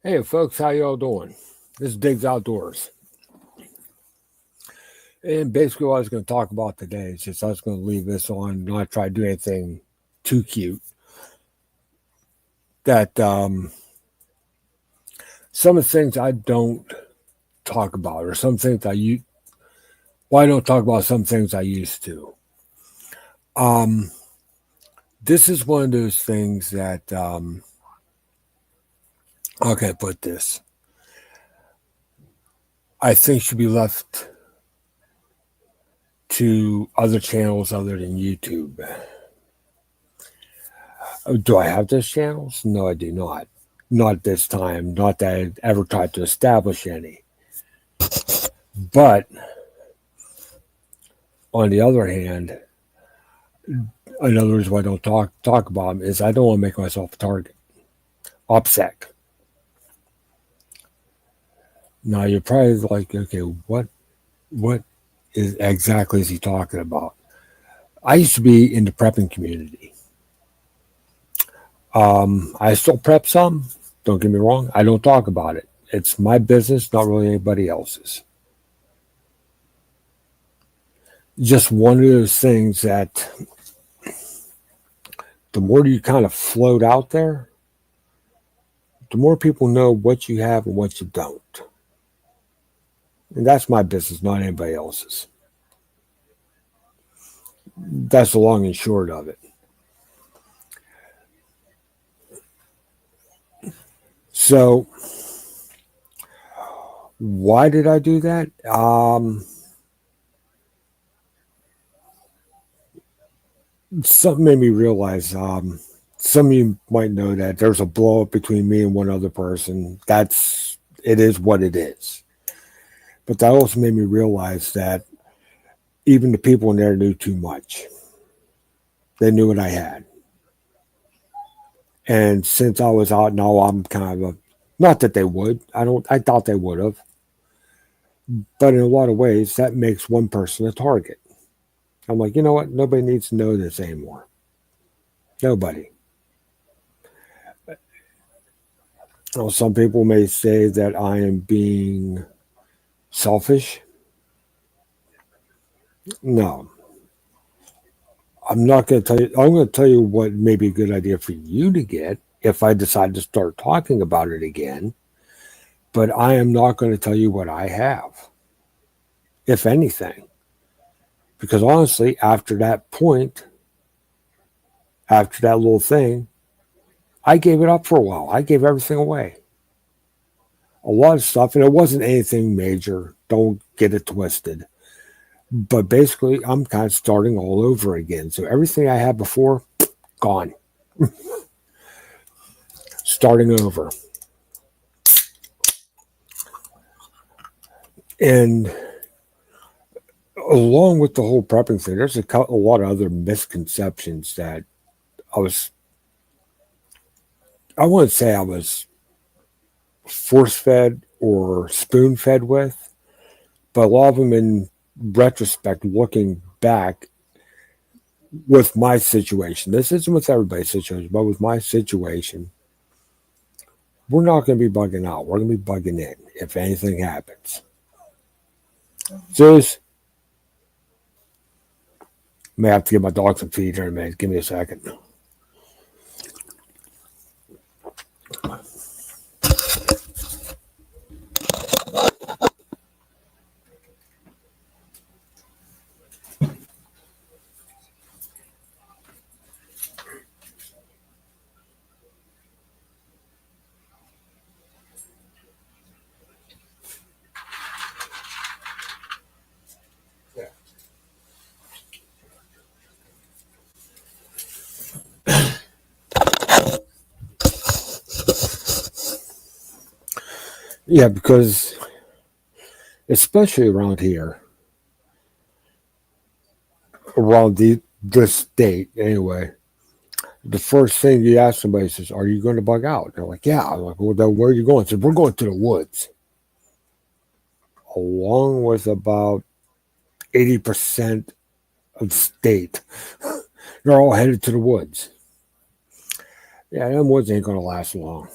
Hey folks, how y'all doing? This is Diggs Outdoors. And basically what I was going to talk about today is just I was going to leave this on, not try to do anything too cute. That some of the things I don't talk about, or some things I don't talk about some things I used to. Um, this is one of those things that, okay, put this, I think should be left to other channels other than YouTube. Do I have those channels? No, I do not. Not this time. Not that I ever tried to establish any. But on the other hand, in other words, what I don't talk about them is I don't want to make myself a target. OPSEC. Now you're probably like, okay, what is exactly is he talking about? I used to be in the prepping community. I still prep some. Don't get me wrong. I don't talk about it. It's my business, not really anybody else's. Just one of those things that the more you kind of float out there, the more people know what you have and what you don't. And that's my business, not anybody else's. That's the long and short of it. So, why did I do that? Something made me realize. Some of you might know that there's a blow up between me and one other person. It is what it is. But that also made me realize that even the people in there knew too much. They knew what I had. And since I was out now, I'm kind of not that they would. I thought they would have. But in a lot of ways, that makes one person a target. I'm like, you know what? Nobody needs to know this anymore. Nobody. Well, some people may say that I am being selfish. No, I'm not going to tell you. I'm going to tell you what may be a good idea for you to get if I decide to start talking about it again. But I am not going to tell you what I have, if anything. Because honestly, after that point, after that little thing, I gave it up for a while. I gave everything away. A lot of stuff, and it wasn't anything major. Don't get it twisted. But basically, I'm kind of starting all over again. So everything I had before, gone. Starting over. And along with the whole prepping thing, there's a lot of other misconceptions that I was, I wouldn't say I was force fed or spoon fed with, but a lot of them in retrospect, looking back with my situation, this isn't with everybody's situation, but with my situation, we're not going to be bugging out. We're going to be bugging in if anything happens. Zeus, may have to give my dog some feed here in a minute. Give me a second. Yeah, because especially around here, around this state anyway, the first thing you ask somebody says, "Are you going to bug out?" They're like, "Yeah." I'm like, "Well, then where are you going?" I said, "We're going to the woods." Along with about 80% of the state, they're all headed to the woods. Yeah, them woods ain't going to last long.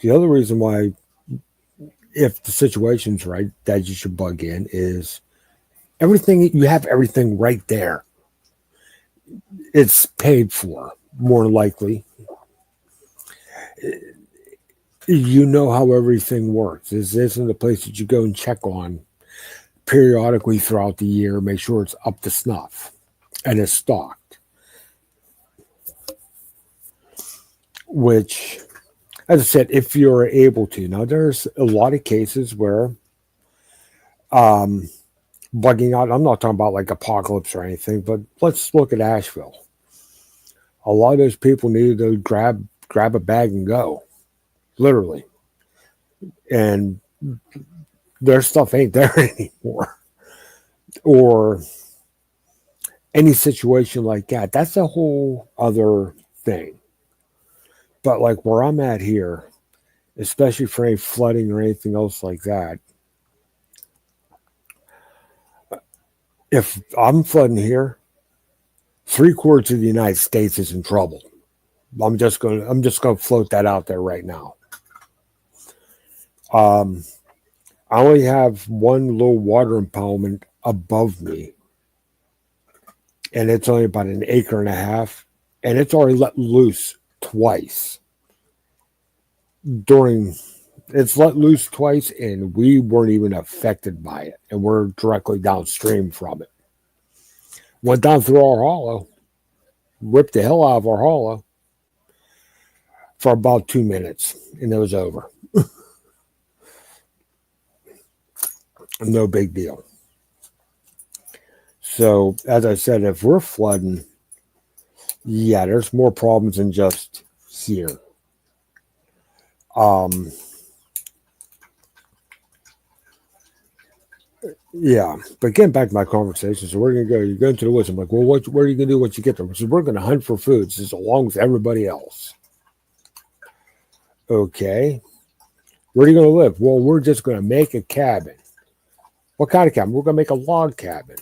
The other reason why, if the situation's right, that you should bug in is everything, you have everything right there. It's paid for, more likely. You know how everything works. This isn't a place that you go and check on periodically throughout the year, make sure it's up to snuff and it's stocked. Which, as I said, if you're able to. Now, there's a lot of cases where um, bugging out, I'm not talking about like apocalypse or anything, but let's look at Asheville. A lot of those people needed to grab a bag and go, literally. And their stuff ain't there anymore. Or any situation like that. That's a whole other thing. But like where I'm at here, especially for any flooding or anything else like that, if I'm flooding here, 3/4 of the United States is in trouble. I'm just gonna float that out there right now. Um, I only have one little water impoundment above me, and it's only about an acre and a half, and it's already let loose twice during. It's let loose twice, and we weren't even affected by it, and we're directly downstream from it. Went down through our hollow, ripped the hell out of our hollow for about 2 minutes, and it was over. No big deal. So, as I said, if we're flooding, yeah, there's more problems than just here. Um, yeah, but getting back to my conversation, so we're gonna go. You're going to the woods. I'm like, well, what are you gonna do once you get there? So we're gonna hunt for food, just along with everybody else. Okay, where are you gonna live? Well, we're just gonna make a cabin. What kind of cabin? We're gonna make a log cabin.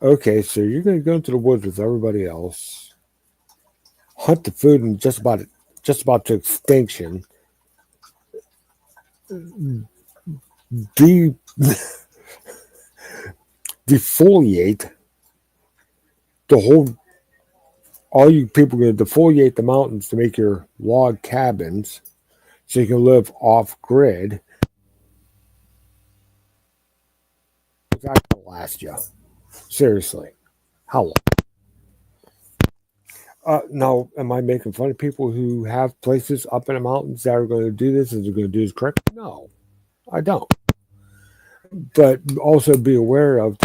Okay, so you're gonna go into the woods with everybody else, hunt the food and just about to extinction. De- defoliate the whole. All you people are going to defoliate the mountains to make your log cabins, so you can live off grid. What's that going to last you? Seriously, how long? Now, am I making fun of people who have places up in the mountains that are going to do this and they're going to do this correctly? No, I don't. But also be aware of.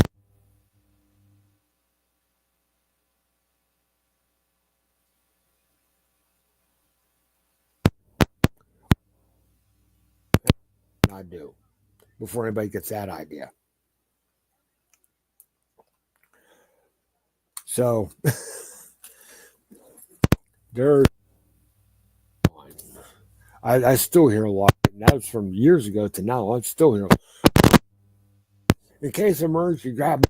I do before anybody gets that idea. So there's. I still hear a lot. And that was from years ago to now. I'm still hearing. In case of emergency, grab.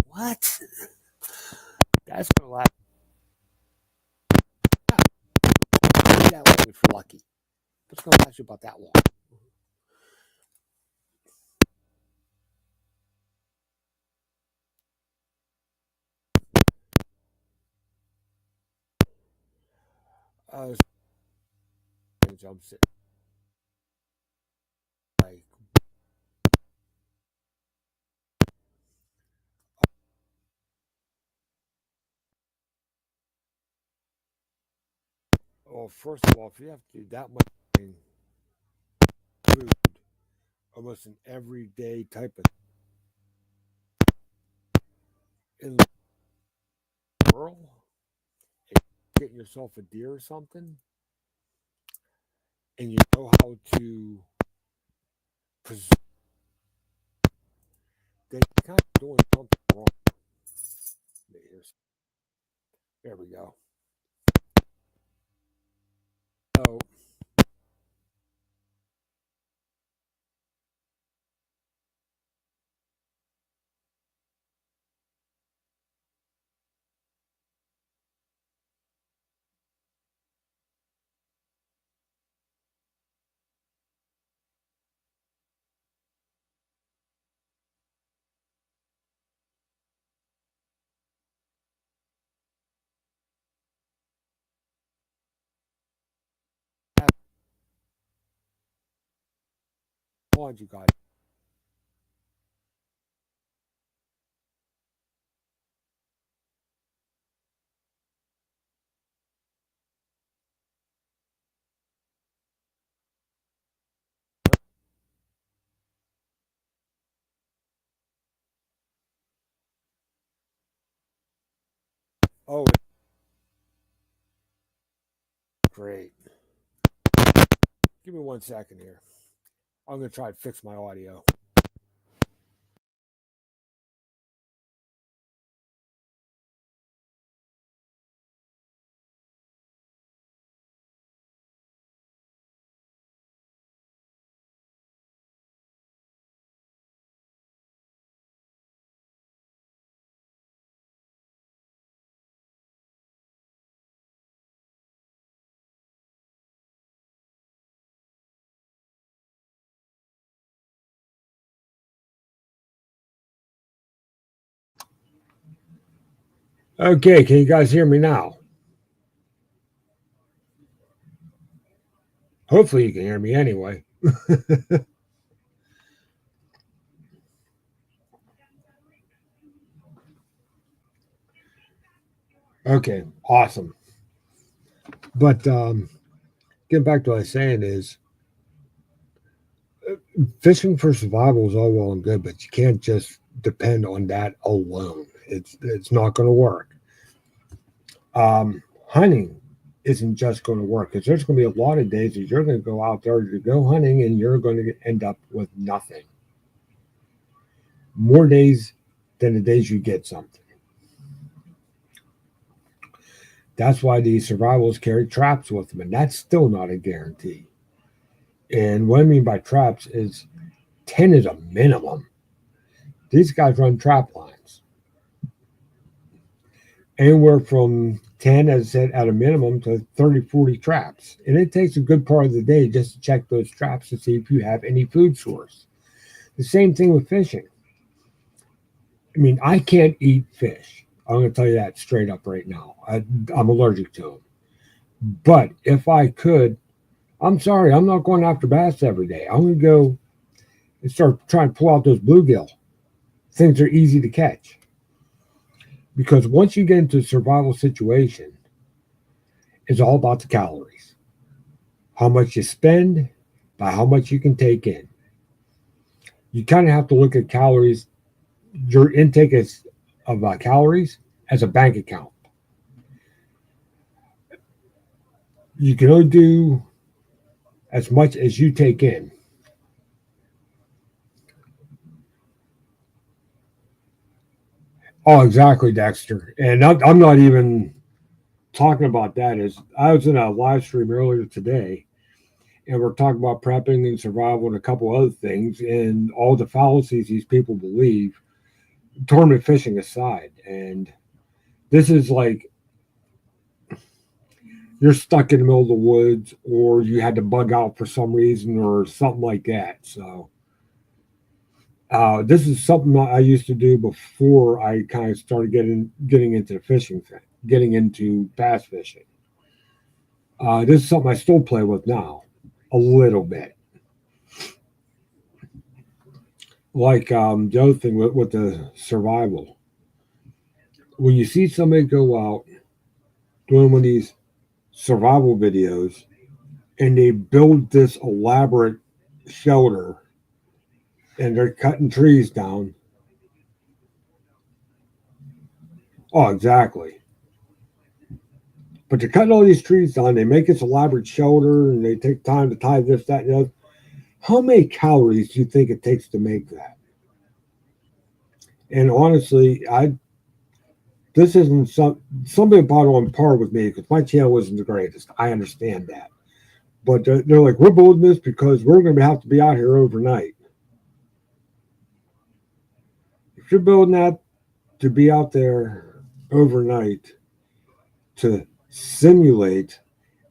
What? That's gonna last. That long if you're lucky. What's gonna last you about that long? Uh, I'm sitting like, well, first of all, if you have to do that much food, almost an everyday type of in the world, and getting yourself a deer or something, and you know how to preserve, then you're kind of doing something wrong. There we go. So Hold on, you guys. Oh, great. Give me 1 second here. I'm going to try to fix my audio. Okay, can you guys hear me now? Hopefully, you can hear me anyway. Okay, awesome. But getting back to what I was saying is fishing for survival is all well and good, but you can't just depend on that alone. It's not going to work. Hunting isn't just going to work because there's going to be a lot of days that you're going to go out there to go hunting and you're going to end up with nothing. More days than the days you get something. That's why these survivals carry traps with them, and that's still not a guarantee. And what I mean by traps is 10 is a minimum. These guys run trap lines. Anywhere from 10, as I said, at a minimum to 30, 40 traps. And it takes a good part of the day just to check those traps to see if you have any food source. The same thing with fishing. I mean, I can't eat fish. I'm going to tell you that straight up right now. I'm allergic to them. But if I could, I'm sorry, I'm not going after bass every day. I'm going to go and start trying to pull out those bluegill. Things are easy to catch. Because once you get into a survival situation, it's all about the calories. How much you spend by how much you can take in. You kind of have to look at calories, your intake of calories as a bank account. You can only do as much as you take in. Oh, exactly, Dexter. And I'm not even talking about that. Is I was in a live stream earlier today, and we're talking about prepping and survival and a couple other things, and all the fallacies these people believe, tournament fishing aside. And this is like you're stuck in the middle of the woods, or you had to bug out for some reason, or something like that. So this is something I used to do before I kind of started getting into the fishing thing, getting into bass fishing. This is something I still play with now, a little bit. Like the other thing with the survival, when you see somebody go out doing one of these survival videos, and they build this elaborate shelter, and they're cutting trees down. Oh, exactly. But they're cutting all these trees down. They make this elaborate shelter, and they take time to tie this, that, and the other. How many calories do you think it takes to make that? And honestly, I this isn't somebody bought on par with me because my channel wasn't the greatest. I understand that, but they're like, we're building this because we're going to have to be out here overnight. If you're building that to be out there overnight to simulate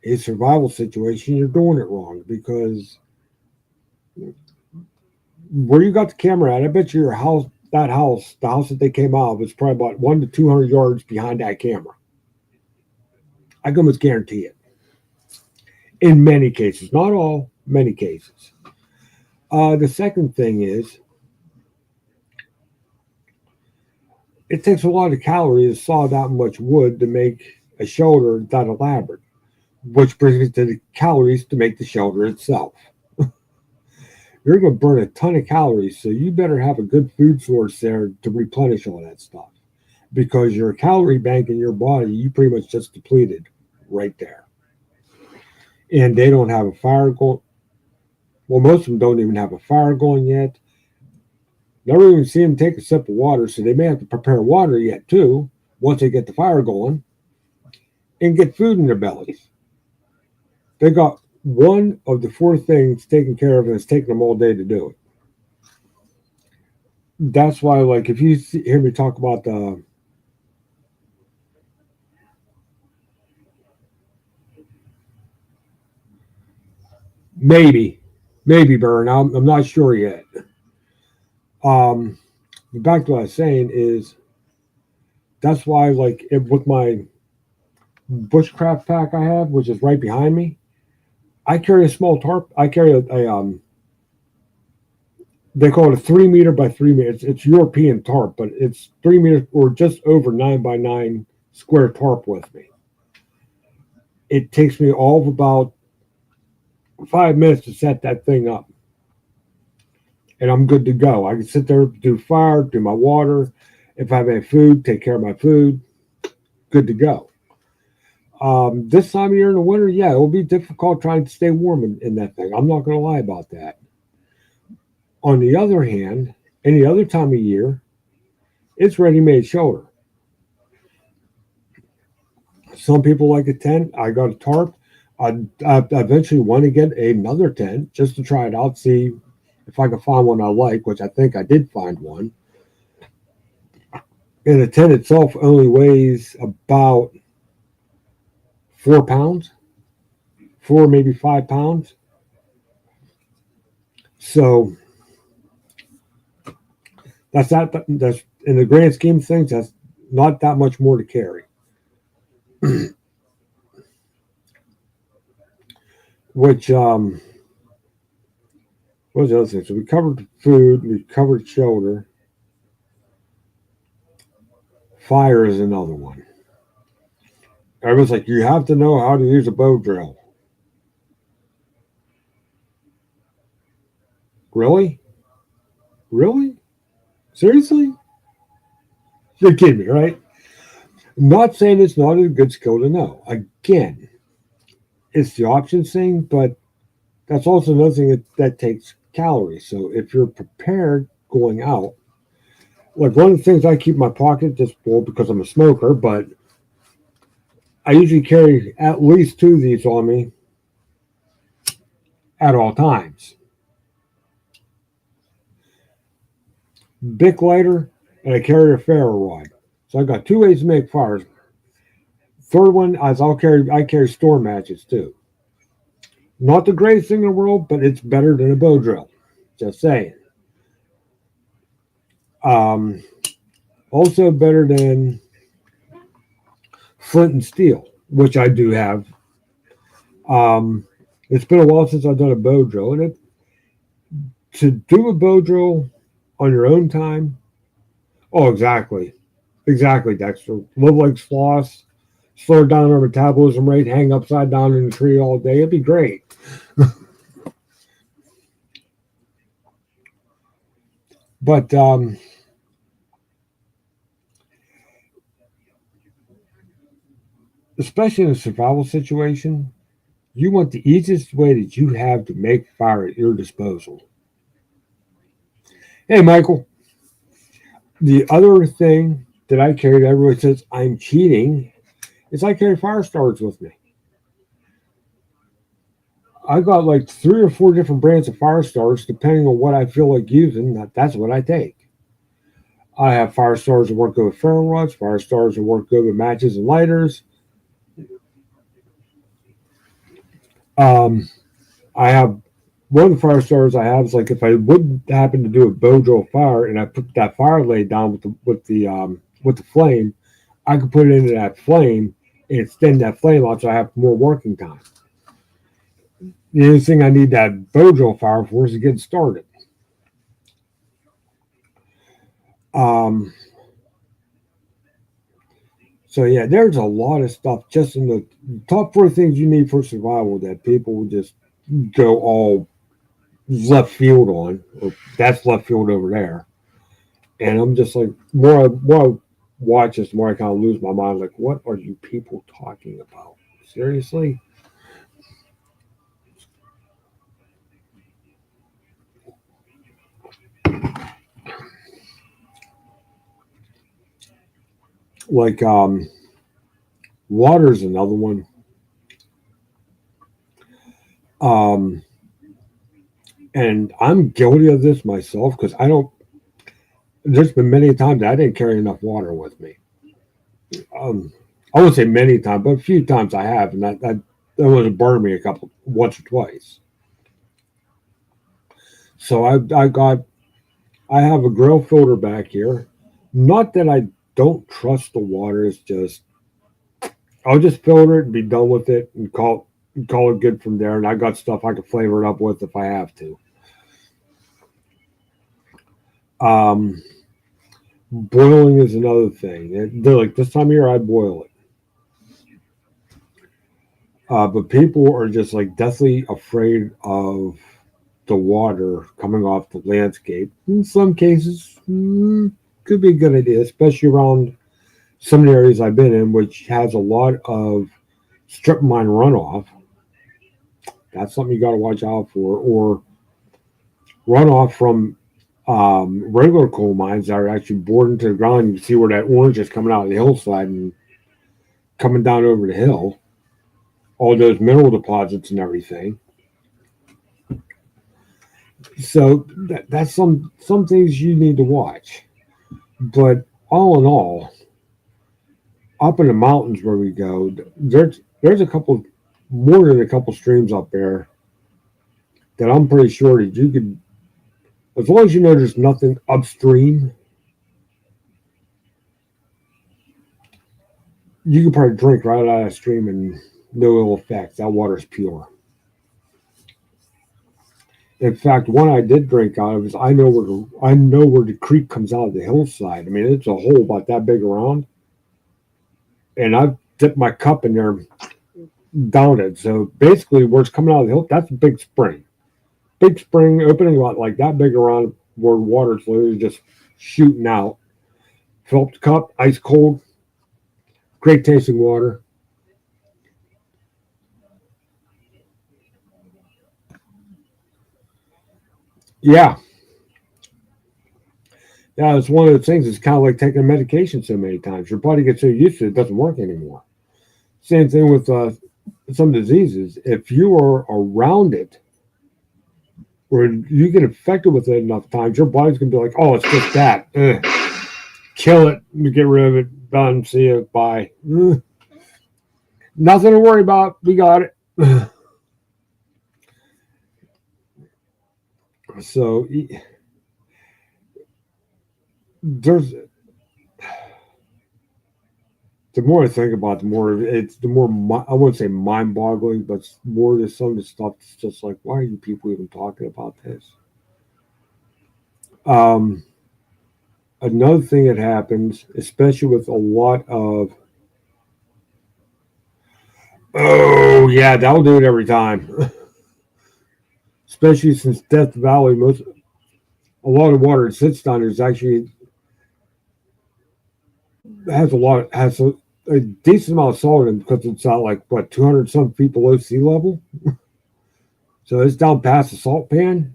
a survival situation, you're doing it wrong because where you got the camera at, I bet you your house, the house that they came out of, is probably about 1 to 200 yards behind that camera. I can almost guarantee it. In many cases, not all, many cases. The second thing is, it takes a lot of calories to saw that much wood to make a shelter that elaborate, which brings me to the calories to make the shelter itself. You're going to burn a ton of calories, so you better have a good food source there to replenish all that stuff. Because your calorie bank in your body, you pretty much just depleted right there. And they don't have a fire going. Well, most of them don't even have a fire going yet. Never even seen them take a sip of water, so they may have to prepare water yet too. Once they get the fire going, and get food in their bellies. They got one of the four things taken care of, and it's taking them all day to do it. That's why, like, if you hear me talk about the maybe burn, I'm not sure yet. Back to what I was saying is that's why, like, with my bushcraft pack I have, which is right behind me, I carry a small tarp. I carry a they call it a 3 meter by 3 meter. It's European tarp, but it's 3 meters or just over 9 by 9 square tarp with me. It takes me all of about 5 minutes to set that thing up, and I'm good to go. I can sit there, do fire, do my water. If I have any food, take care of my food. Good to go. This time of year in the winter, yeah, it will be difficult trying to stay warm in that thing. I'm not going to lie about that. On the other hand, any other time of year, it's ready-made shelter. Some people like a tent. I got a tarp. I eventually want to get another tent just to try it out, see if I can find one I like, which I think I did find one. And the tent itself only weighs about 4 pounds, 4, maybe 5 pounds. So that's in the grand scheme of things, that's not that much more to carry. Which what was the other thing? So we covered food, we covered shelter. Fire is another one. Everyone's like, you have to know how to use a bow drill. Really? Really? Seriously? You're kidding me, right? I'm not saying it's not a good skill to know. Again, it's the options thing, but that's also another thing that takes calories. So if you're prepared going out, like one of the things I keep in my pocket just full because I'm a smoker, but I usually carry at least 2 of these on me at all times. Bic lighter, and I carry a ferro rod. So I got 2 ways to make fires. Third one is I carry store matches too. Not the greatest thing in the world, but it's better than a bow drill. Just saying. Also better than flint and steel, which I do have. It's been a while since I've done a bow drill, and to do a bow drill on your own time. Oh, exactly, Dexter. Live like sloths, slow down our metabolism rate, hang upside down in a tree all day. It'd be great. But especially in a survival situation, you want the easiest way that you have to make fire at your disposal. Hey, Michael. The other thing that I carry that everyone says I'm cheating is I carry fire starters with me. I got like 3 or 4 different brands of fire starters depending on what I feel like using. That's what I take. I have fire starters that work good with ferro rods, fire starters that work good with matches and lighters. I have one of the fire starters I have is like if I would happen to do a bow drill fire and I put that fire laid down with the flame, I could put it into that flame and extend that flame out so I have more working time. The only thing I need that Bojo fire for is to get started. Um, so yeah, there's a lot of stuff just in the top 4 things you need for survival that people will just go all left field on, or that's left field over there. And I'm just like, more I watch this, the more I kind of lose my mind. Like, what are you people talking about? Seriously? Like, water's another one. Um, and I'm guilty of this myself because I don't. There's been many times I didn't carry enough water with me. I won't say many times, but a few times I have, and that was burned me once or twice. So I have a grill filter back here. Not that I don't trust the water. It's just I'll just filter it and be done with it and call it good from there. And I got stuff I can flavor it up with if I have to. Um, Boiling is another thing. They're like this time of year I boil it. But people are just like deathly afraid of the water coming off the landscape. In some cases, could be a good idea, especially around some of the areas I've been in, which has a lot of strip mine runoff. That's something you got to watch out for, or runoff from regular coal mines that are actually bored into the ground. You can see where that orange is coming out of the hillside and coming down over the hill. All those mineral deposits and everything. So that's some things you need to watch. But all in all, up in the mountains where we go, there's a couple more than a couple streams up there that I'm pretty sure that you could, as long as you know there's nothing upstream, you can probably drink right out of the stream and no ill effects. That water's pure. In fact, one I did drink out of is I know where the creek comes out of the hillside. I mean, it's a hole about that big around, and I've dipped my cup in there, down it. So basically, where it's coming out of the hill, that's a big spring opening about like that big around where water's literally just shooting out. Fill up the cup, ice cold, great tasting water. Yeah, yeah, it's one of those things. It's kind of like taking a medication so many times. Your body gets so used to it, it doesn't work anymore. Same thing with some diseases. If you are around it or you get infected with it enough times, your body's gonna be like, "Oh, it's just that. Kill it, get rid of it. Done. See you. Bye. Nothing to worry about. We got it." So there's the more I think about it, the more I wouldn't say mind-boggling, but more there's some of the stuff that's just like, why are you people even talking about this? Um, Another thing that happens, especially with a lot of, oh yeah, that'll do it every time. Especially since Death Valley, a lot of water that sits down there is actually has a decent amount of salt in it because it's out like what 200 some feet below sea level, so it's down past the salt pan.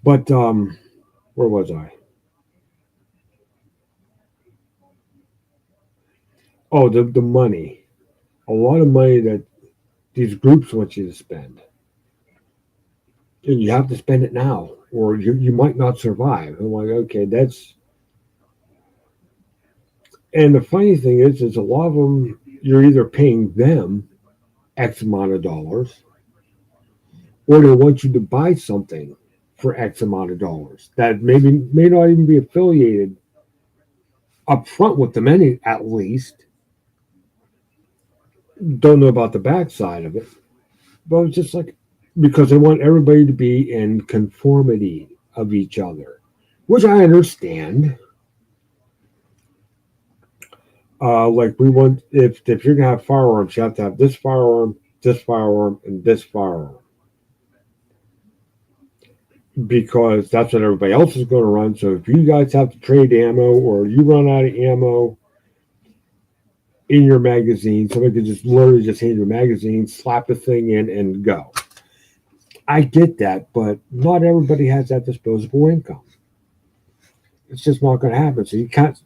But where was I? Oh, the money. A lot of money that these groups want you to spend, and you have to spend it now, or you might not survive. I'm like, okay, that's. And the funny thing is a lot of them you're either paying them X amount of dollars, or they want you to buy something for X amount of dollars that maybe may not even be affiliated up front with them any at least. don't know about the backside of it, but it's just like because they want everybody to be in conformity of each other, which I understand. Like we want if you're gonna have firearms, you have to have this firearm, and this firearm because that's what everybody else is going to run. So if you guys have to trade ammo or you run out of ammo in your magazine, somebody could just literally just hand you a magazine, slap the thing in, and go. I get that, but not everybody has that disposable income. It's just not going to happen. So you can't.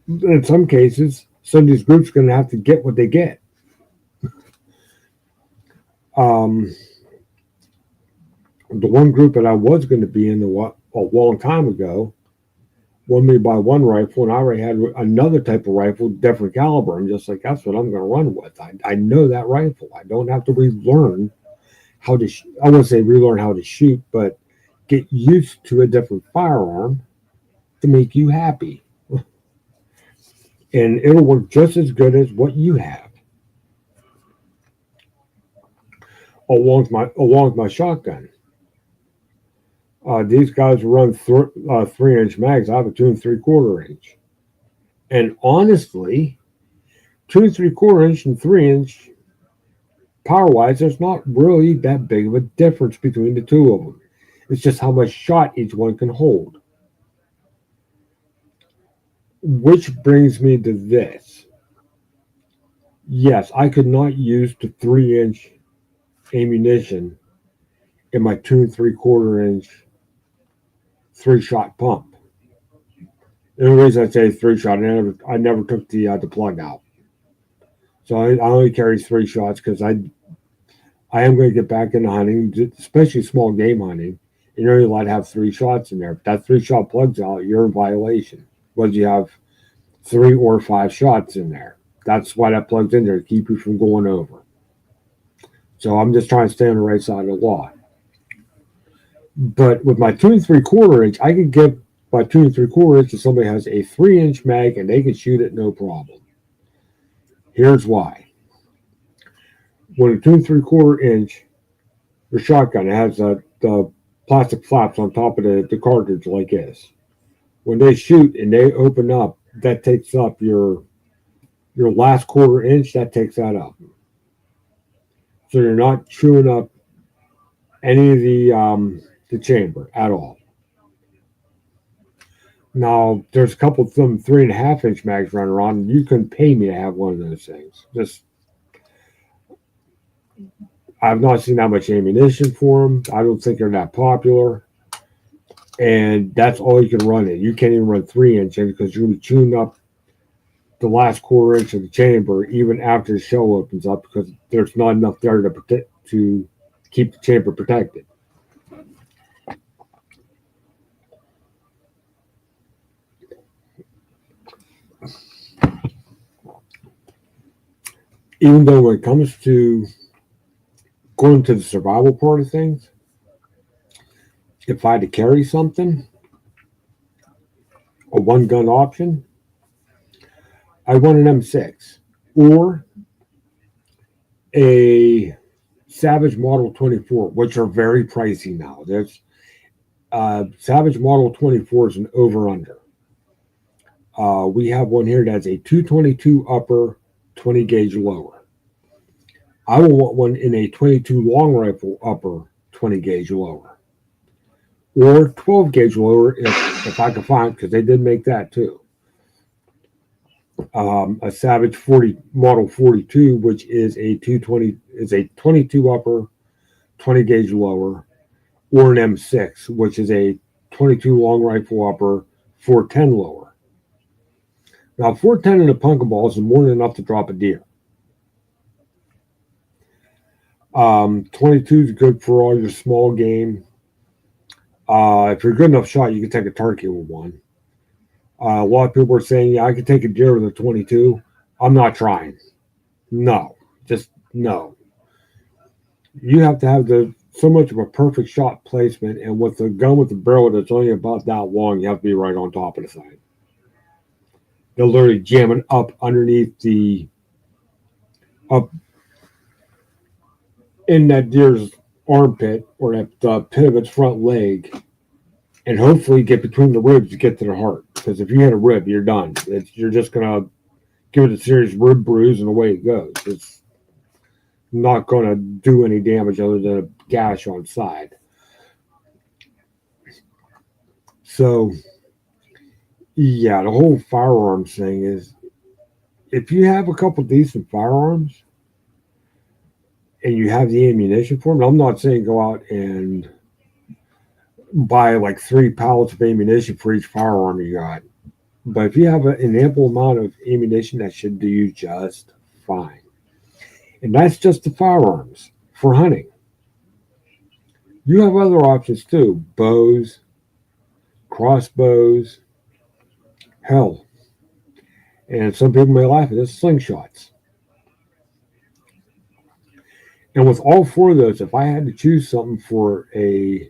In some cases, some of these groups are going to have to get what they get. Um, the one group that I was going to be in a long time ago wanted me to buy one rifle, and I already had another type of rifle, different caliber. I'm just like, that's what I'm going to run with. I know that rifle. I don't have to relearn how to. I wouldn't say relearn how to shoot, but get used to a different firearm to make you happy, and it'll work just as good as what you have. Along with my shotgun. These guys run 3-inch mags. I have a 2 3/4 inch, and honestly, 2 3/4 inch and 3-inch power wise, there's not really that big of a difference between the two of them. It's just how much shot each one can hold. Which brings me to this. Yes, I could not use the 3-inch ammunition in my 2 3/4 inch 3-shot pump. The only reason I say 3-shot, I never took the plug out. So I only carry 3 shots because I am going to get back into hunting, especially small game hunting. And you're only allowed to have 3 shots in there. If that 3-shot plug's out, you're in violation. Whether you have 3 or 5 shots in there. That's why that plug's in there to keep you from going over. So I'm just trying to stay on the right side of the law. But with my 2 3/4 inch, I could give my 2 3/4 inch to somebody who has a 3-inch mag and they can shoot it no problem. Here's why. When a 2 3/4 inch your shotgun has the plastic flaps on top of the cartridge like this. When they shoot and they open up, that takes up your last 1/4 inch. That takes that up. So you're not chewing up any of the chamber at all. Now there's a couple of them 3.5-inch mags running around. And you can pay me to have one of those things. Just I've not seen that much ammunition for them. I don't think they're that popular. And that's all you can run it. You can't even run 3-inch in because you're going to be chewing up the last 1/4 inch of the chamber even after the shell opens up because there's not enough there to keep the chamber protected. Even though when it comes to going to the survival part of things, if I had to carry something, a one gun option, I want an M6 or a Savage Model 24, which are very pricey now. There's Savage Model 24 is an over under. We have one here that's a 222 upper, 20 gauge lower. I will want one in a 22 long rifle upper, 20 gauge lower, or 12 gauge lower if I can find, because they did make that too. A Savage 40 Model 42, which is a 22 upper, 20 gauge lower, or an M6, which is a 22 long rifle upper, 410 lower. Now, 410 in a pumpkin ball is more than enough to drop a deer. 22 is good for all your small game. If you're a good enough shot, you can take a turkey with one. A lot of people are saying, yeah, I could take a deer with a 22. I'm not trying. No, just no. You have to have so much of a perfect shot placement, and with the gun with the barrel that's only about that long, you have to be right on top of the thing. They'll literally jam it up underneath up in that deer's armpit or that pit of its front leg, and hopefully get between the ribs to get to the heart. Because if you hit a rib, you're done. You're just gonna give it a serious rib bruise, and away it goes. It's not gonna do any damage other than a gash on side. So, yeah, the whole firearms thing is, if you have a couple decent firearms and you have the ammunition for them, I'm not saying go out and buy like 3 pallets of ammunition for each firearm you got. But if you have an ample amount of ammunition, that should do you just fine. And that's just the firearms for hunting. You have other options too: bows, crossbows, hell. And some people may laugh at this, slingshots. And with all 4 of those, if I had to choose something for a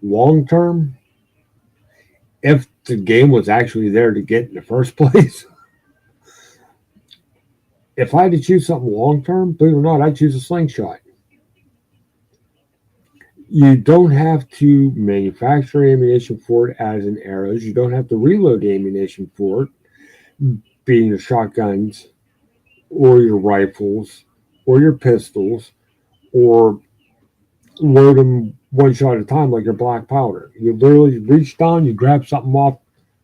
long term, if the game was actually there to get in the first place, if I had to choose something long term, believe it or not, I'd choose a slingshot. You don't have to manufacture ammunition for it as in arrows. You don't have to reload ammunition for it, being your shotguns or your rifles or your pistols, or load them one shot at a time like your black powder. You literally reach down, you grab something off,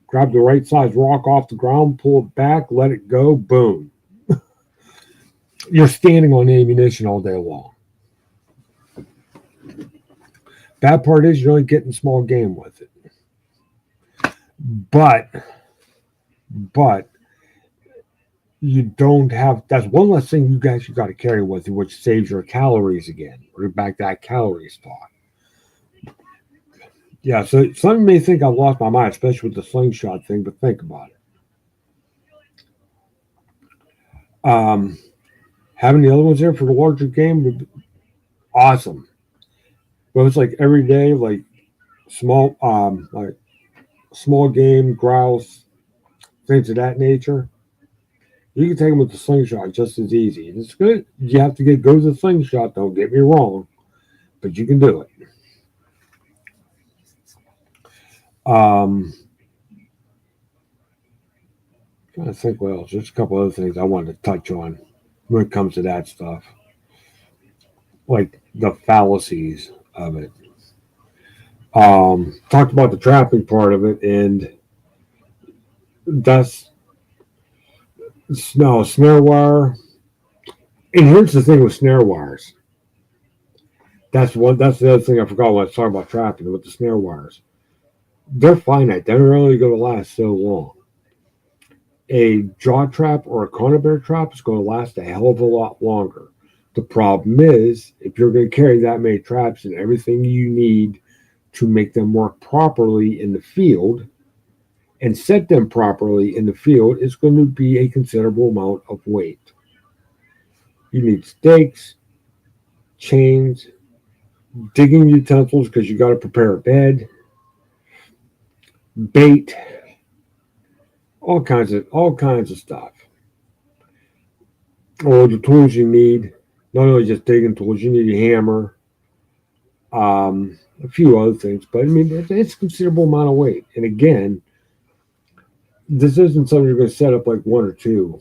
grab the right size rock off the ground, pull it back, let it go, boom. You're standing on ammunition all day long. Bad part is you're only getting small game with it. But you don't have, that's one less thing you guys got to carry with you, which saves your calories again. We're back to that calories talk. Yeah, so some may think I've lost my mind, especially with the slingshot thing, but think about it. Having the other ones there for the larger game would be awesome. But it's like every day, like small game, grouse, things of that nature. You can take them with the slingshot just as easy. It's good. You have to go to the slingshot, don't get me wrong, but you can do it. Trying to think what else. There's a couple other things I wanted to touch on when it comes to that stuff, like the fallacies of it. Talked about the trapping part of it, and that's no snare wire. And here's the thing with snare wires. That's the other thing I forgot when I was talking about trapping with the snare wires. They're finite. They're only going to last so long. A jaw trap or a conibear trap is going to last a hell of a lot longer. The problem is, if you're going to carry that many traps and everything you need to make them work properly in the field and set them properly in the field, it's going to be a considerable amount of weight. You need stakes, chains, digging utensils because you got to prepare a bed, bait, all kinds of stuff. Or the tools you need, not only just digging tools, you need a hammer, a few other things. But I mean, it's a considerable amount of weight. And again, this isn't something you're going to set up like 1 or 2.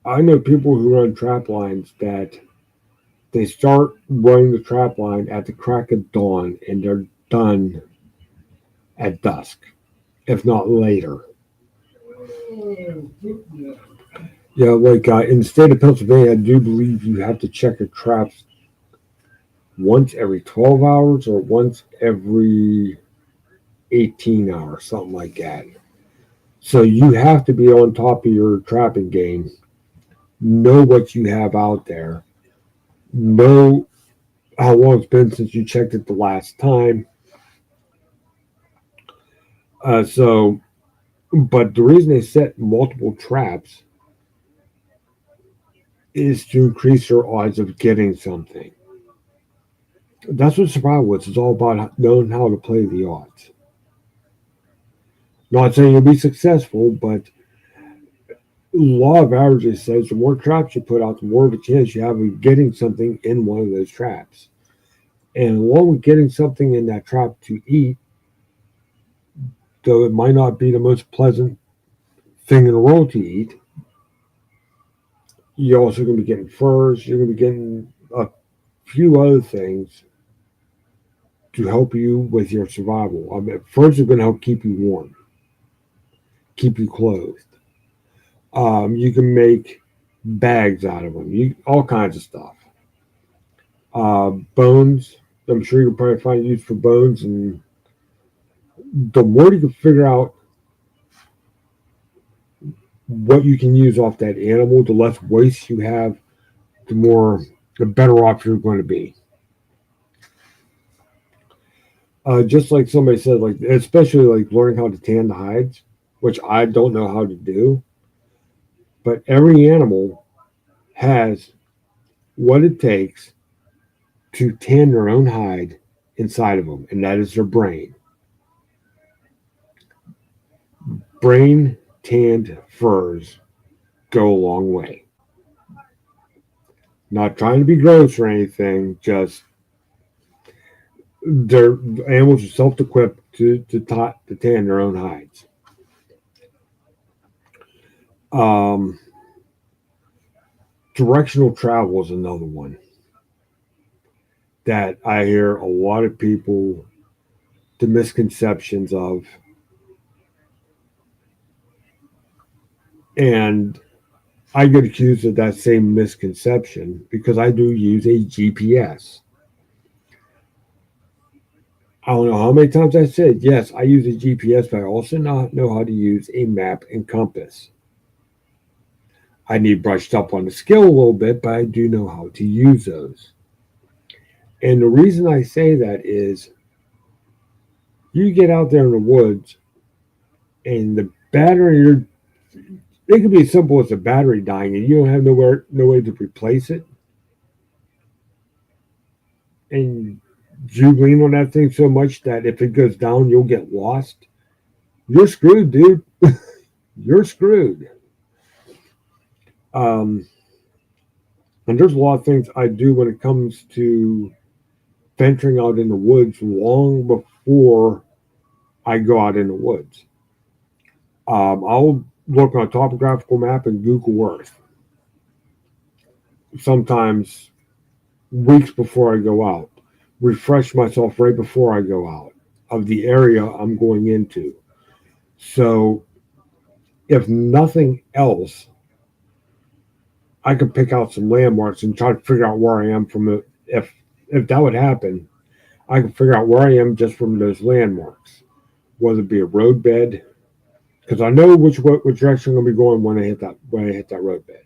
I know people who run trap lines that they start running the trap line at the crack of dawn and they're done at dusk, if not later. Yeah, like in the state of Pennsylvania, I do believe you have to check your traps once every 12 hours or once every 18 hours, something like that. So you have to be on top of your trapping game, know what you have out there, know how long it's been since you checked it the last time. But the reason they set multiple traps is to increase your odds of getting something. That's what survival is. It's all about knowing how to play the odds. Not saying you'll be successful, but law of averages says the more traps you put out, the more of a chance you have of getting something in one of those traps. And along with getting something in that trap to eat, though it might not be the most pleasant thing in the world to eat, you're also going to be getting furs. You're going to be getting a few other things to help you with your survival. I mean, furs are going to help keep you warm, keep you clothed. You can make bags out of them, all kinds of stuff. Bones, I'm sure you can probably find use for bones. And the more you can figure out what you can use off that animal, the less waste you have, the better off you're going to be. Just like somebody said, like especially like learning how to tan the hides, which I don't know how to do, but every animal has what it takes to tan their own hide inside of them, and that is their brain. Brain tanned furs go a long way. Not trying to be gross or anything, just their animals are self-equipped to tan their own hides. Um, Directional travel is another one that I hear a lot of people, the misconceptions of. And I get accused of that same misconception because I do use a GPS. I don't know how many times I said, yes, I use a GPS, but I also not know how to use a map and compass. I need brushed up on the skill a little bit, but I do know how to use those. And the reason I say that is you get out there in the woods and the battery, it could be as simple as the battery dying and you don't have no way to replace it. And you lean on that thing so much that if it goes down, you'll get lost. You're screwed, dude. You're screwed. Um, and there's a lot of things I do when it comes to venturing out in the woods long before I go out in the woods. I'll look on a topographical map and Google Earth. Sometimes weeks before I go out. Refresh myself right before I go out of the area I'm going into. So if nothing else, I could pick out some landmarks and try to figure out where I am from it. If that would happen, I can figure out where I am just from those landmarks, whether it be a roadbed, because I know which direction I'm going to be going when I hit that roadbed.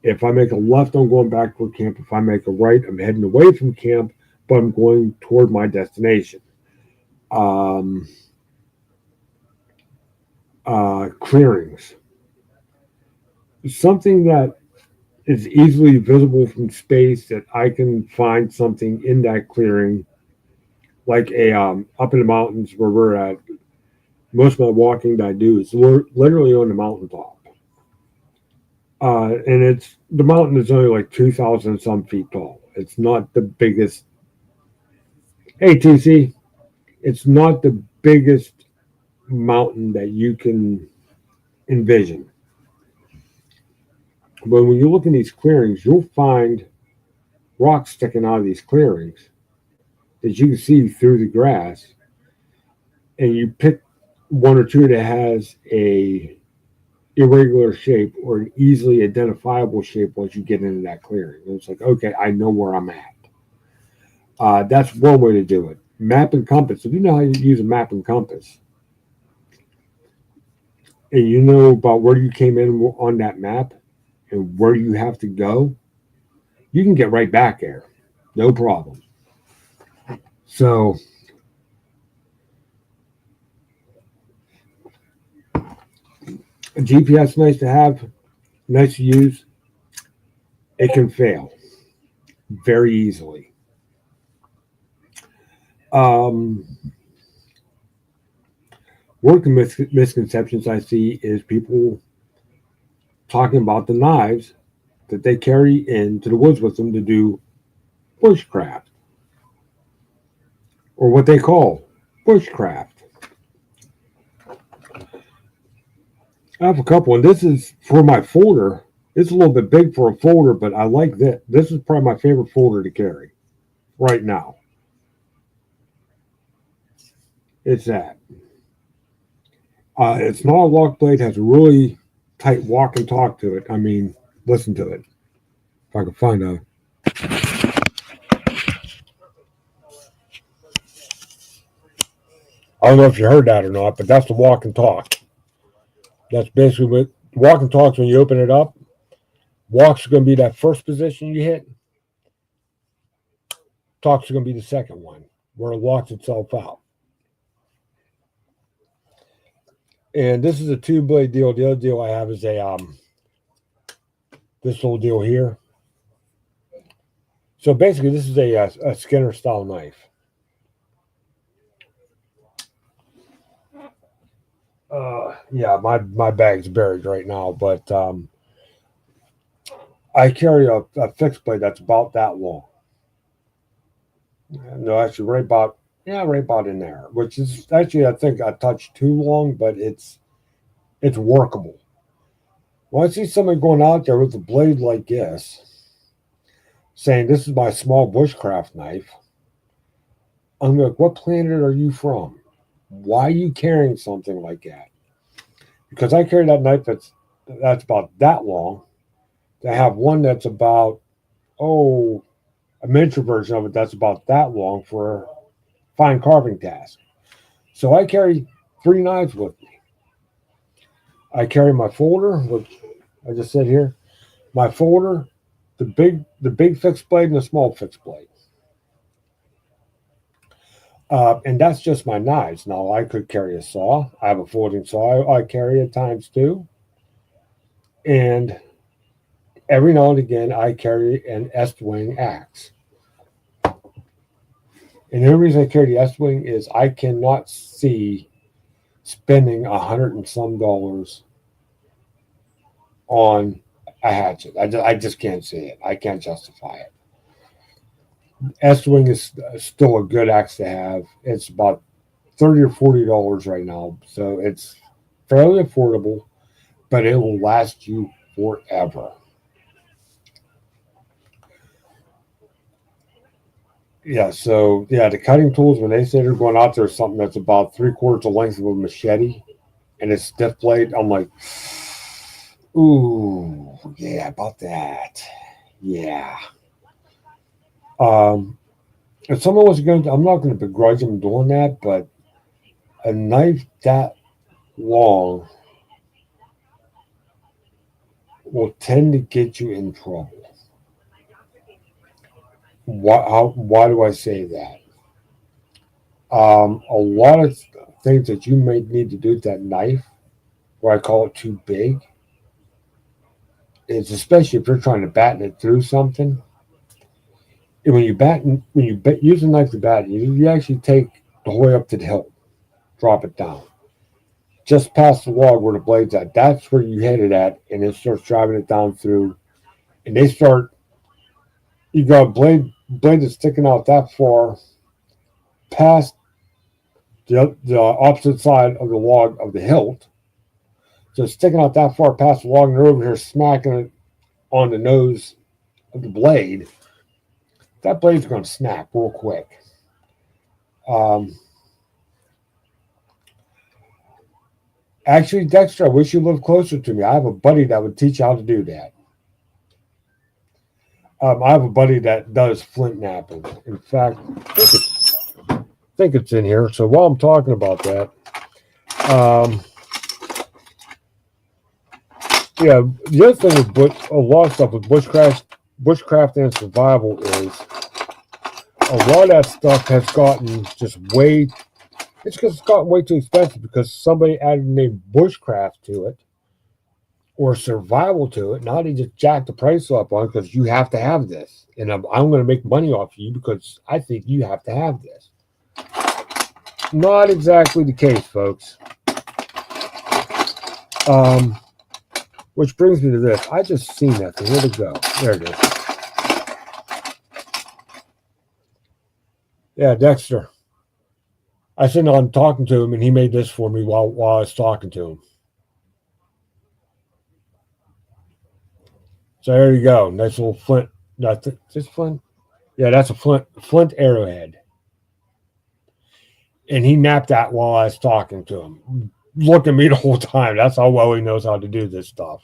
If I make a left, I'm going back toward camp. If I make a right, I'm heading away from camp, but I'm going toward my destination. Clearings, something that is easily visible from space that I can find something in that clearing, like a up in the mountains where we're at. Most of my walking that I do is literally on the mountaintop. And the mountain is only like 2,000 some feet tall. It's not the biggest. Hey, TC, it's not the biggest mountain that you can envision. But when you look in these clearings, you'll find rocks sticking out of these clearings that you can see through the grass. And you pick one or two that has a irregular shape or an easily identifiable shape once you get into that clearing. And it's like, okay, I know where I'm at. That's one way to do it. Map and compass. If you know how to use a map and compass, and you know about where you came in on that map and where you have to go, you can get right back there. No problem. So a GPS nice to have, nice to use. It can fail very easily. Um, working misconceptions I see is people talking about the knives that they carry into the woods with them to do bushcraft, or what they call bushcraft. I have a couple, and this is for my folder. It's a little bit big for a folder, but I like this. This is probably my favorite folder to carry right now. It's that. It's not a lock blade, has a really tight walk and talk to it. I mean, listen to it. If I can find a. I don't know if you heard that or not, but that's the walk and talk. That's basically what walk and talks when you open it up. Walk's going to be that first position you hit. Talk's going to be the second one, where it locks itself out. And this is a 2-blade deal. The other deal I have is this little deal here. So basically, this is a Skinner style knife. Yeah, my bag's buried right now, but I carry a fixed blade that's about that long. No, actually, right about in there, which is actually I think I touched too long, but it's workable. When I see somebody going out there with a blade like this, saying this is my small bushcraft knife, I'm like, what planet are you from? Why are you carrying something like that? Because I carry that knife that's about that long. To have one that's about a miniature version of it that's about that long for a fine carving task. So I carry 3 knives with me. I carry my folder, which I just said here, my folder, the big fixed blade and the small fixed blade. And that's just my knives. Now, I could carry a saw. I have a folding saw I carry at times too. And every now and again, I carry an Estwing axe. And the only reason I carry the Estwing is I cannot see spending $100 and some on a hatchet. I just can't see it. I can't justify it. Estwing is still a good axe to have. It's about $30 or $40 right now, so it's fairly affordable, but it will last you forever. Yeah, so the cutting tools, when they say they're going out there something that's about 3/4 the length of a machete and it's stiff blade, I'm like, ooh, yeah, about that. Yeah. If someone was going to, I'm not going to begrudge them doing that, but a knife that long will tend to get you in trouble. Why do I say that? A lot of things that you may need to do with that knife, where I call it too big, is especially if you're trying to batten it through something. And when you use a knife to batten, you actually take the whole way up to the hilt, drop it down, just past the log where the blade's at. That's where you hit it at, and it starts driving it down through. And you got a blade that's sticking out that far past the opposite side of the log of the hilt. So it's sticking out that far past the log, and they're over here smacking it on the nose of the blade. That blade's going to snap real quick. Actually, Dexter, I wish you lived closer to me. I have a buddy that would teach you how to do that. I have a buddy that does flint knapping. In fact, I think it's in here. So while I'm talking about that, the other thing with a lot of stuff with bushcraft and survival is a lot of that stuff has gotten it's because it's gotten way too expensive because somebody added the name bushcraft to it or survival to it. Now they just jack the price up on it because you have to have this. And I'm going to make money off you because I think you have to have this. Not exactly the case, folks. Which brings me to this. I just seen that thing. Where'd it go? There it is. Yeah, Dexter. I sitting on talking to him, and he made this for me while I was talking to him. So there you go. Nice little flint. Is this flint? Yeah, that's a flint arrowhead. And he napped that while I was talking to him. Looked at me the whole time. That's how well he knows how to do this stuff.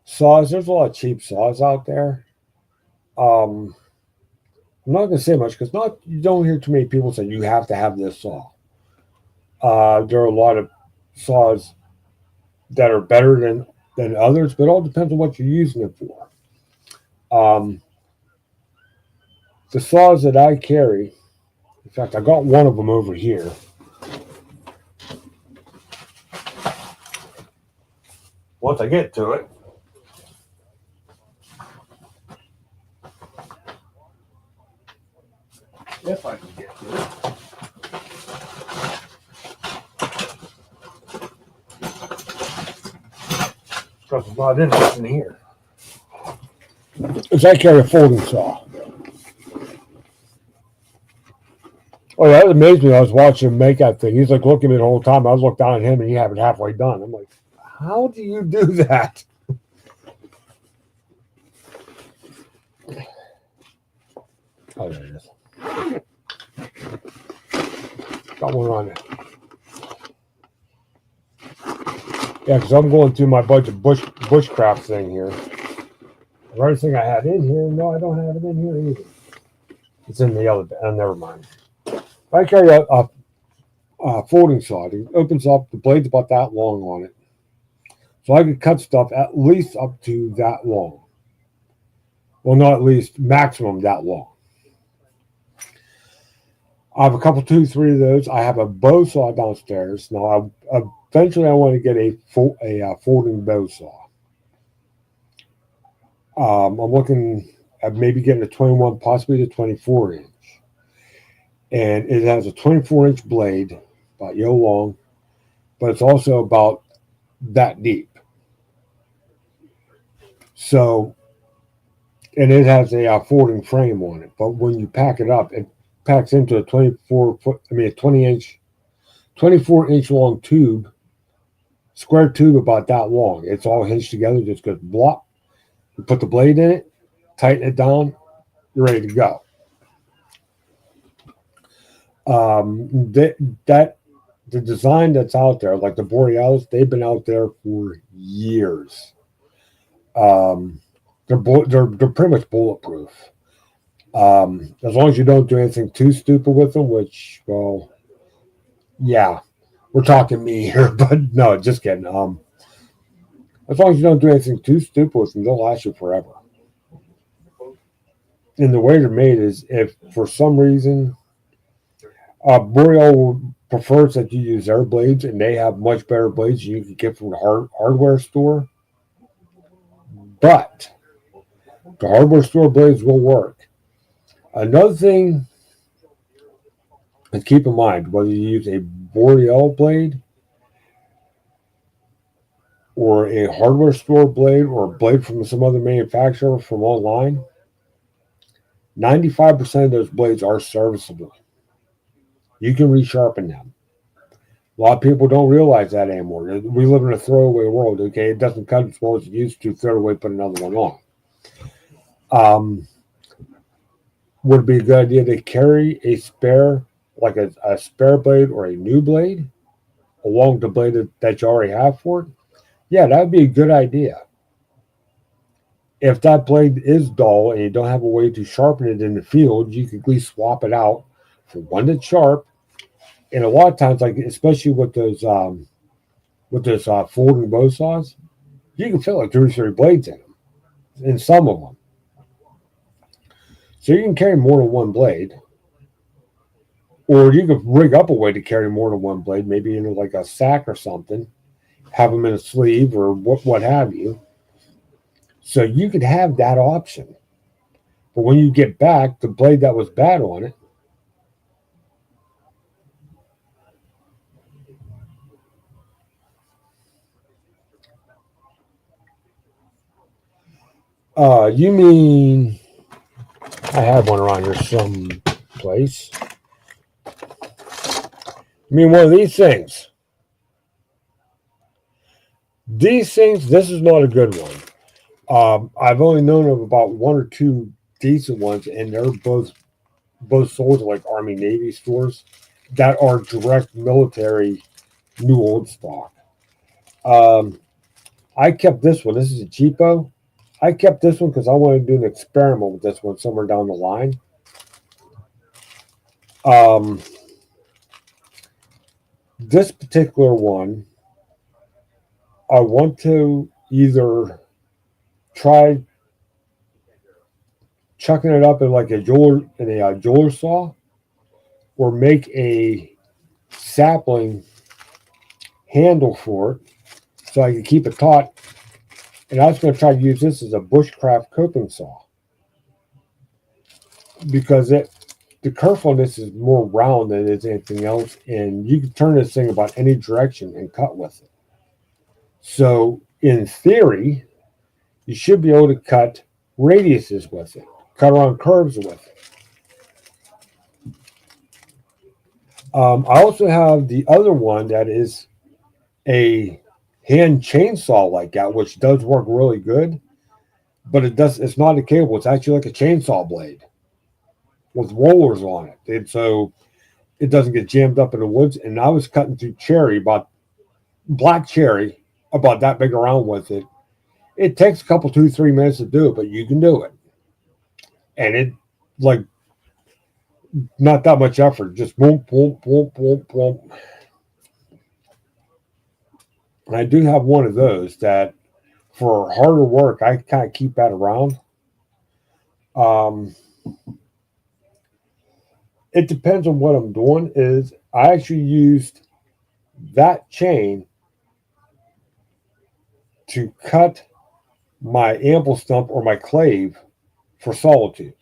Saws. There's a lot of cheap saws out there. I'm not going to say much because you don't hear too many people say you have to have this saw. There are a lot of saws that are better than others, but it all depends on what you're using it for. The saws that I carry, in fact, I got one of them over here. Once I get to it. If I can get to it. Because it's not in here. Because I carry a folding saw. Oh, that amazed me. I was watching him make that thing. He's like looking at me the whole time. I was looking down at him and he had it halfway done. I'm like, how do you do that? Oh, there it is. Got one on it. Yeah, because I'm going through my bunch of bushcraft thing here. The right thing I had in here, no, I don't have it in here either. It's in the other bed. Never mind. I carry a folding saw. It opens up, the blade's about that long on it. So I could cut stuff at least up to that long. Well, not at least, maximum that long. I have a couple, 2, 3 of those. I have a bow saw downstairs. Now, eventually I want to get a folding bow saw. I'm looking at maybe getting a 21, possibly the 24 inch. And it has a 24-inch blade, about yo long, but it's also about that deep. So, and it has a folding frame on it. But when you pack it up, it packs into a 24-inch long tube, square tube about that long. It's all hinged together, just goes blop. You put the blade in it, tighten it down, you're ready to go. The design that's out there, like the Borealis, they've been out there for years. They're pretty much bulletproof. As long as you don't do anything too stupid with them, which, well, yeah, we're talking me here, but no, just kidding. As long as you don't do anything too stupid with them, they'll last you forever. And the way they're made is, if for some reason Boreal prefers that you use their blades, and they have much better blades than you can get from the hardware store. But the hardware store blades will work. Another thing to keep in mind, whether you use a Boreal blade or a hardware store blade or a blade from some other manufacturer from online, 95% of those blades are serviceable. You can resharpen them. A lot of people don't realize that anymore. We live in a throwaway world, okay? It doesn't cut as well as it used to. Throw it away, put another one on. Would it be a good idea to carry a spare, like a spare blade or a new blade along the blade that you already have for it? Yeah, that would be a good idea. If that blade is dull and you don't have a way to sharpen it in the field, you can at least swap it out for one that's sharp. And a lot of times, like especially with those folding bow saws, you can fit like 2 or 3 blades in them, in some of them. So you can carry more than one blade, or you could rig up a way to carry more than one blade, maybe in like a sack or something, have them in a sleeve or what have you. So you could have that option. But when you get back, the blade that was bad on it, you mean I have one around here someplace. I mean one of these things. These things, this is not a good one. I've only known of about one or two decent ones, and they're both sold at like Army Navy stores that are direct military new old stock. Um, I kept this one. This is a cheapo. I kept this one because I wanted to do an experiment with this one somewhere down the line. Um, this particular one, I want to either try chucking it up in like a jeweler saw, or make a sapling handle for it so I can keep it taut. And I was going to try to use this as a bushcraft coping saw because the kerf on this is more round than it is anything else, and you can turn this thing about any direction and cut with it. So in theory, you should be able to cut radiuses with it, cut around curves with it. I also have the other one that is a hand chainsaw like that, which does work really good, but it's not a cable. It's actually like a chainsaw blade with rollers on it. And so it doesn't get jammed up in the woods. And I was cutting through black cherry, about that big around with it. It takes a couple, 2, 3 minutes to do it, but you can do it. And it, like, not that much effort, just boom, boom, boom, boom, boom. And I do have one of those that for harder work, I kind of keep that around. Um, it depends on what I'm doing. Is I actually used that chain to cut my amble stump or my clave for solitude.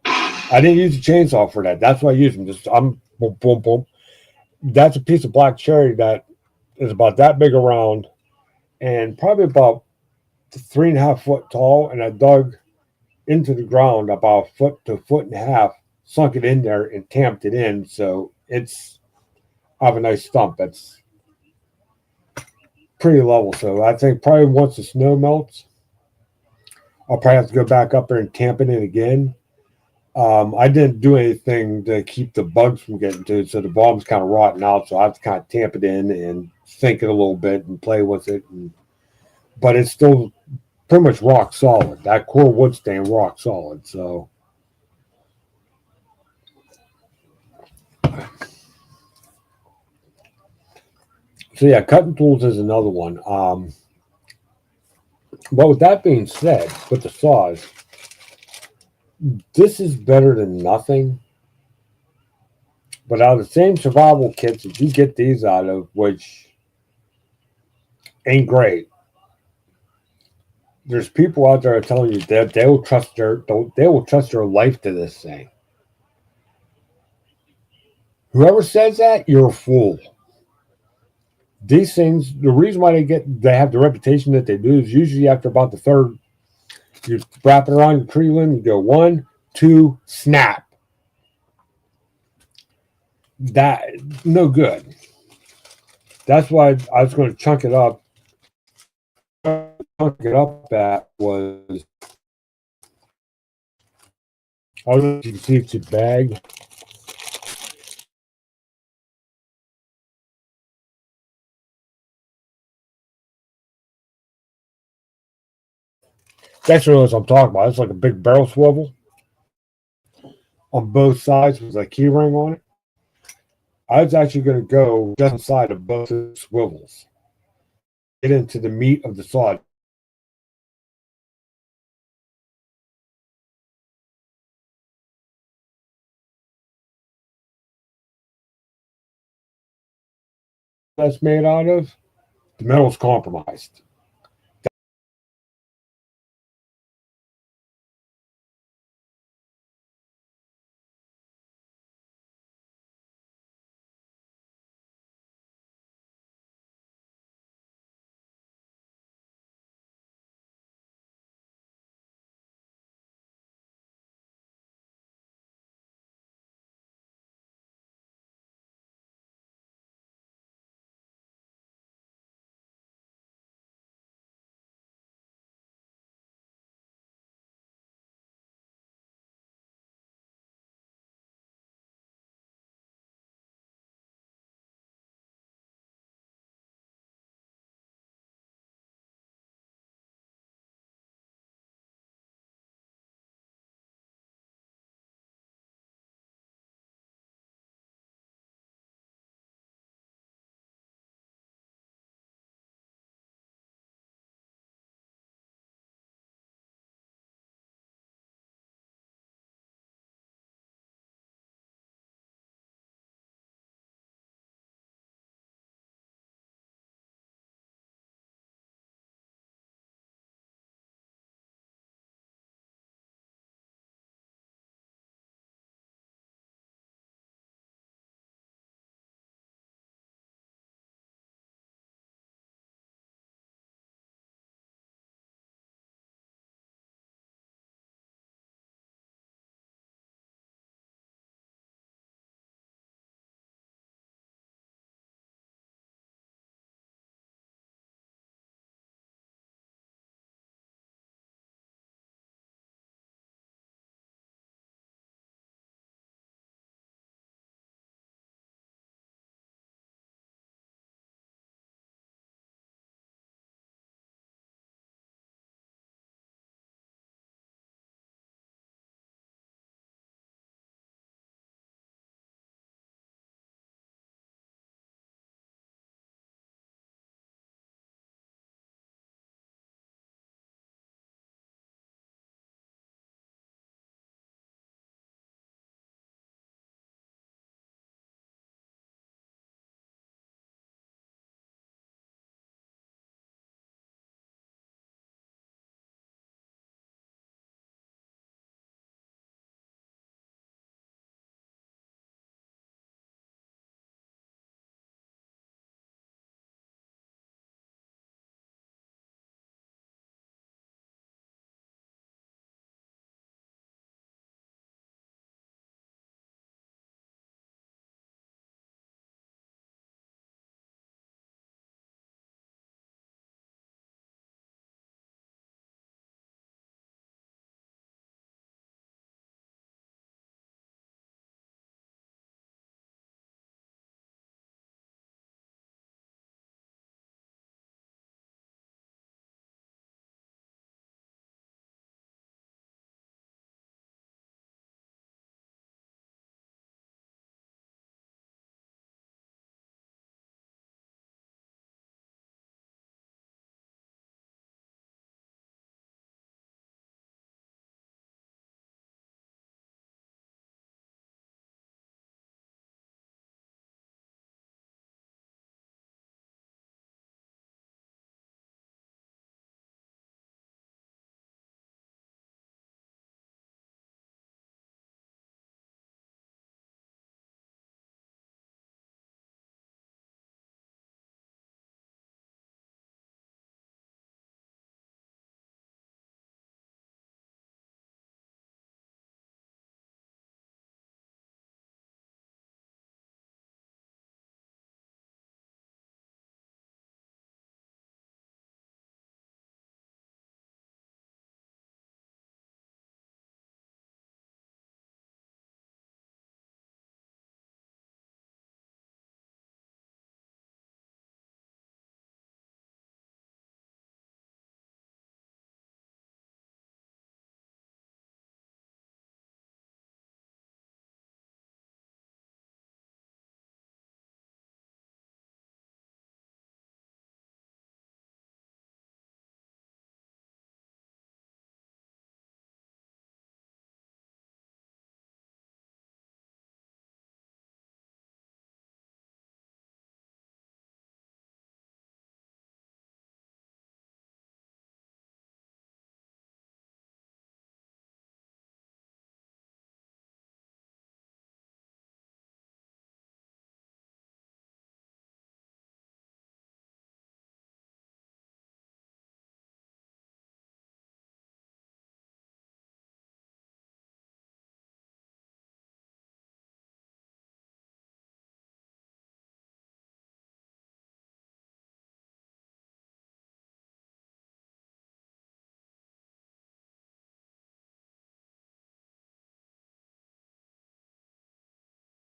I didn't use a chainsaw for that. That's what I used them. Just I'm boom, boom, boom. That's a piece of black cherry that is about that big around and probably about 3.5 foot tall. And I dug into the ground about a foot to a foot and a half, sunk it in there and tamped it in. So I have a nice stump. That's pretty level. So I think probably once the snow melts, I'll probably have to go back up there and tamp it in again. I didn't do anything to keep the bugs from getting to it, so the bottom's kind of rotten out. So I have to kind of tamp it in and sink it a little bit and play with it. But it's still pretty much rock solid. That core wood stain rock solid. So yeah, cutting tools is another one. But with that being said, with the saws, this is better than nothing. But out of the same survival kits that you get these out of, which ain't great, there's people out there telling you that they will trust their life to this thing. Whoever says that, you're a fool. These things, the reason why they have the reputation that they do is usually after about the third, you wrap it around your tree limb, you go 1, 2, snap. That no good. That's why I was going to chunk it up. Chunk it up at was I don't know if you can see it's a bag. That's really what I'm talking about. It's like a big barrel swivel on both sides with a key ring on it. I was actually going to go just inside of both of the swivels, get into the meat of the saw. That's made out of, the metal's compromised.